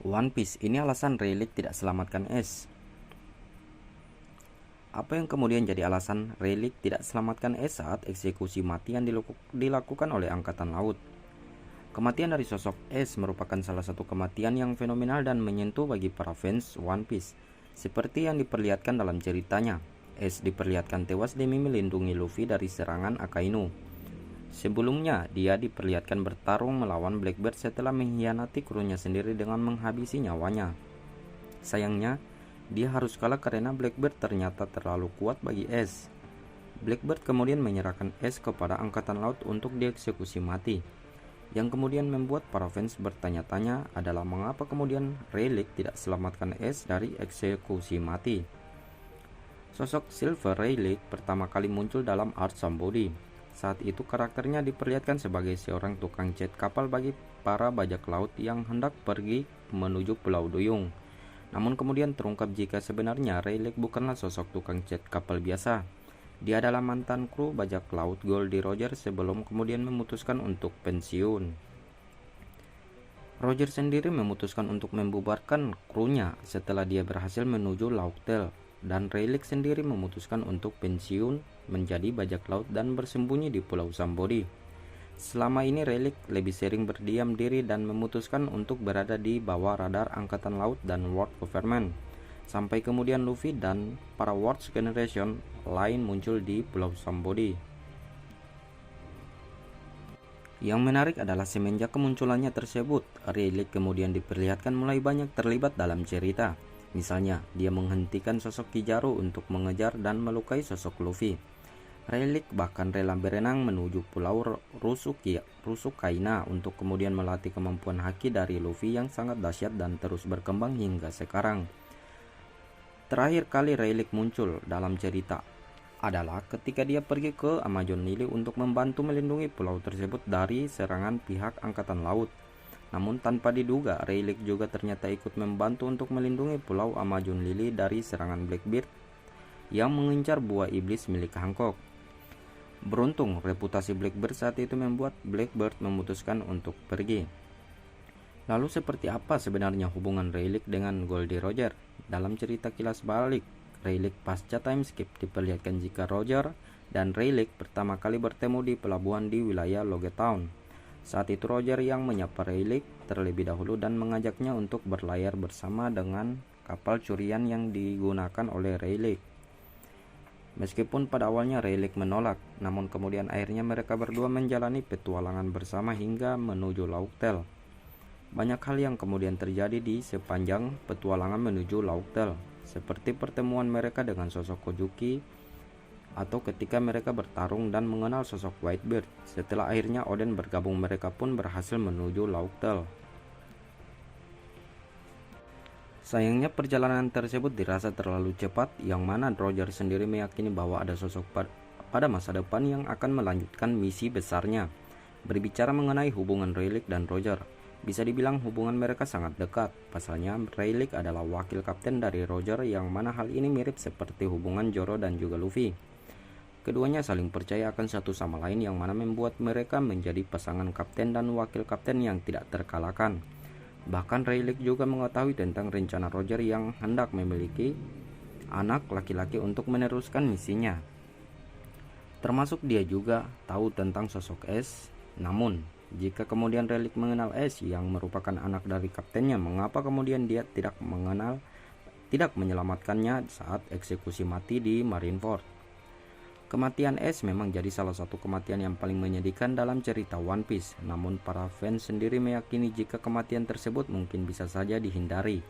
One Piece, ini alasan Rayleigh tidak selamatkan Ace. Apa yang kemudian jadi alasan Rayleigh tidak selamatkan Ace saat eksekusi mati yang dilakukan oleh Angkatan Laut? Kematian dari sosok Ace merupakan salah satu kematian yang fenomenal dan menyentuh bagi para fans One Piece. Seperti yang diperlihatkan dalam ceritanya, Ace diperlihatkan tewas demi melindungi Luffy dari serangan Akainu. Sebelumnya, dia diperlihatkan bertarung melawan Blackbeard setelah mengkhianati krunya sendiri dengan menghabisi nyawanya. Sayangnya, dia harus kalah karena Blackbeard ternyata terlalu kuat bagi Ace. Blackbeard kemudian menyerahkan Ace kepada Angkatan Laut untuk dieksekusi mati. Yang kemudian membuat para fans bertanya-tanya adalah mengapa kemudian Rayleigh tidak selamatkan Ace dari eksekusi mati. Sosok Silver Rayleigh pertama kali muncul dalam Art Somebody. Saat itu karakternya diperlihatkan sebagai seorang tukang cat kapal bagi para bajak laut yang hendak pergi menuju Pulau Duyung. Namun kemudian terungkap jika sebenarnya Rayleigh bukanlah sosok tukang cat kapal biasa. Dia adalah mantan kru bajak laut Goldie Roger sebelum kemudian memutuskan untuk pensiun. Roger sendiri memutuskan untuk membubarkan krunya setelah dia berhasil menuju Laughtale. Dan Rayleigh sendiri memutuskan untuk pensiun menjadi bajak laut dan bersembunyi di Pulau Somebody. Selama ini Rayleigh lebih sering berdiam diri dan memutuskan untuk berada di bawah radar Angkatan Laut dan World Government. Sampai kemudian Luffy dan para World Generation lain muncul di Pulau Somebody. Yang menarik adalah semenjak kemunculannya tersebut, Rayleigh kemudian diperlihatkan mulai banyak terlibat dalam cerita. Misalnya, dia menghentikan sosok Kizaru untuk mengejar dan melukai sosok Luffy. Rayleigh bahkan rela berenang menuju Pulau Rusukaina untuk kemudian melatih kemampuan haki dari Luffy yang sangat dahsyat dan terus berkembang hingga sekarang. Terakhir kali Rayleigh muncul dalam cerita adalah ketika dia pergi ke Amazon Lily untuk membantu melindungi pulau tersebut dari serangan pihak Angkatan Laut. Namun tanpa diduga, Rayleigh juga ternyata ikut membantu untuk melindungi Pulau Amazon Lily dari serangan Blackbeard yang mengincar buah iblis milik Hancock. Beruntung, reputasi Blackbeard saat itu membuat Blackbeard memutuskan untuk pergi. Lalu seperti apa sebenarnya hubungan Rayleigh dengan Goldie Roger? Dalam cerita kilas balik, Rayleigh pasca time skip diperlihatkan jika Roger dan Rayleigh pertama kali bertemu di pelabuhan di wilayah Logetown. Saat itu Roger yang menyapa Rayleigh terlebih dahulu dan mengajaknya untuk berlayar bersama dengan kapal curian yang digunakan oleh Rayleigh. Meskipun pada awalnya Rayleigh menolak, namun kemudian akhirnya mereka berdua menjalani petualangan bersama hingga menuju Laughtale. Banyak hal yang kemudian terjadi di sepanjang petualangan menuju Laughtale, seperti pertemuan mereka dengan sosok Kozuki, atau ketika mereka bertarung dan mengenal sosok Whitebeard. Setelah akhirnya Oden bergabung, mereka pun berhasil menuju Laughtale. Sayangnya perjalanan tersebut dirasa terlalu cepat, yang mana Roger sendiri meyakini bahwa ada sosok pada masa depan yang akan melanjutkan misi besarnya. Berbicara mengenai hubungan Rayleigh dan Roger, bisa dibilang hubungan mereka sangat dekat. Pasalnya Rayleigh adalah wakil kapten dari Roger, yang mana hal ini mirip seperti hubungan Zoro dan juga Luffy. Keduanya saling percaya akan satu sama lain, yang mana membuat mereka menjadi pasangan kapten dan wakil kapten yang tidak terkalahkan. Bahkan Rayleigh juga mengetahui tentang rencana Roger yang hendak memiliki anak laki-laki untuk meneruskan misinya. Termasuk dia juga tahu tentang sosok Ace. Namun, jika kemudian Rayleigh mengenal Ace yang merupakan anak dari kaptennya, mengapa kemudian dia tidak menyelamatkannya saat eksekusi mati di Marineford? Kematian Ace memang jadi salah satu kematian yang paling menyedihkan dalam cerita One Piece. Namun para fans sendiri meyakini jika kematian tersebut mungkin bisa saja dihindari.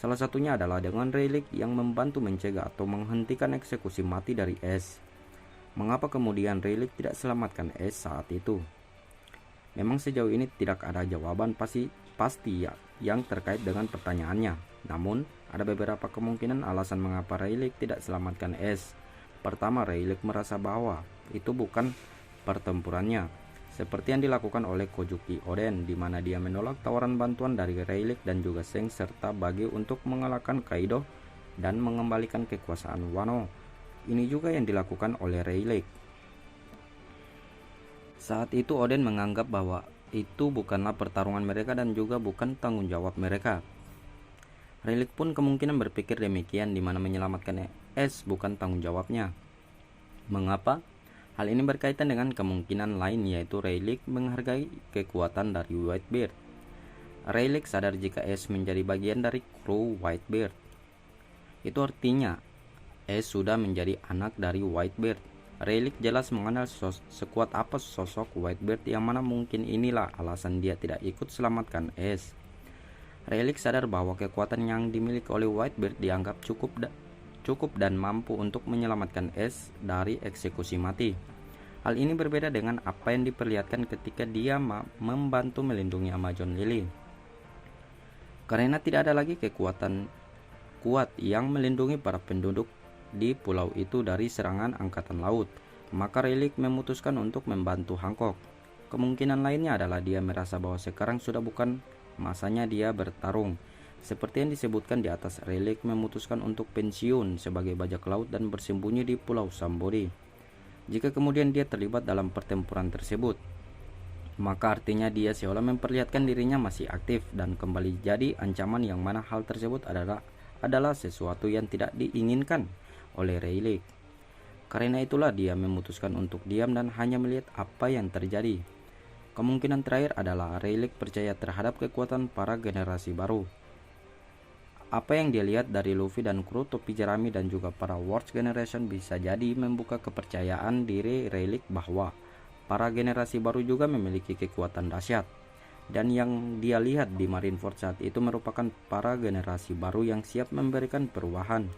Salah satunya adalah dengan Rayleigh yang membantu mencegah atau menghentikan eksekusi mati dari Ace. Mengapa kemudian Rayleigh tidak selamatkan Ace saat itu? Memang sejauh ini tidak ada jawaban pasti ya yang terkait dengan pertanyaannya. Namun ada beberapa kemungkinan alasan mengapa Rayleigh tidak selamatkan Ace. Pertama, Rayleigh merasa bahwa itu bukan pertempurannya, seperti yang dilakukan oleh Kozuki Oden, di mana dia menolak tawaran bantuan dari Rayleigh dan juga Shanks serta Buggy untuk mengalahkan Kaido dan mengembalikan kekuasaan Wano. Ini juga yang dilakukan oleh Rayleigh. Saat itu Oden menganggap bahwa itu bukanlah pertarungan mereka dan juga bukan tanggung jawab mereka. Rayleigh pun kemungkinan berpikir demikian, di mana menyelamatkan Ace bukan tanggung jawabnya. Mengapa? Hal ini berkaitan dengan kemungkinan lain, yaitu Rayleigh menghargai kekuatan dari Whitebeard. Rayleigh sadar jika Ace menjadi bagian dari kru Whitebeard. Itu artinya Ace sudah menjadi anak dari Whitebeard. Rayleigh jelas mengenal sekuat apa sosok Whitebeard, yang mana mungkin inilah alasan dia tidak ikut selamatkan Ace. Rayleigh sadar bahwa kekuatan yang dimiliki oleh Whitebeard dianggap cukup dan mampu untuk menyelamatkan Ace dari eksekusi mati. Hal ini berbeda dengan apa yang diperlihatkan ketika dia membantu melindungi Amazon Lily. Karena tidak ada lagi kekuatan kuat yang melindungi para penduduk di pulau itu dari serangan angkatan laut, maka Rayleigh memutuskan untuk membantu Hancock. Kemungkinan lainnya adalah dia merasa bahwa sekarang sudah bukan masanya dia bertarung. Seperti yang disebutkan di atas, Rayleigh memutuskan untuk pensiun sebagai bajak laut dan bersembunyi di Pulau Sambori. Jika kemudian dia terlibat dalam pertempuran tersebut, maka artinya dia seolah memperlihatkan dirinya masih aktif dan kembali jadi ancaman, yang mana hal tersebut adalah sesuatu yang tidak diinginkan oleh Rayleigh. Karena itulah dia memutuskan untuk diam dan hanya melihat apa yang terjadi. Kemungkinan terakhir adalah Rayleigh percaya terhadap kekuatan para generasi baru. Apa yang dia lihat dari Luffy dan kru topi jerami dan juga para Worst Generation bisa jadi membuka kepercayaan diri Rayleigh bahwa para generasi baru juga memiliki kekuatan dahsyat. Dan yang dia lihat di Marineford saat itu merupakan para generasi baru yang siap memberikan perubahan.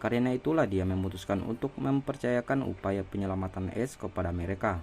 Karena itulah dia memutuskan untuk mempercayakan upaya penyelamatan Ace kepada mereka.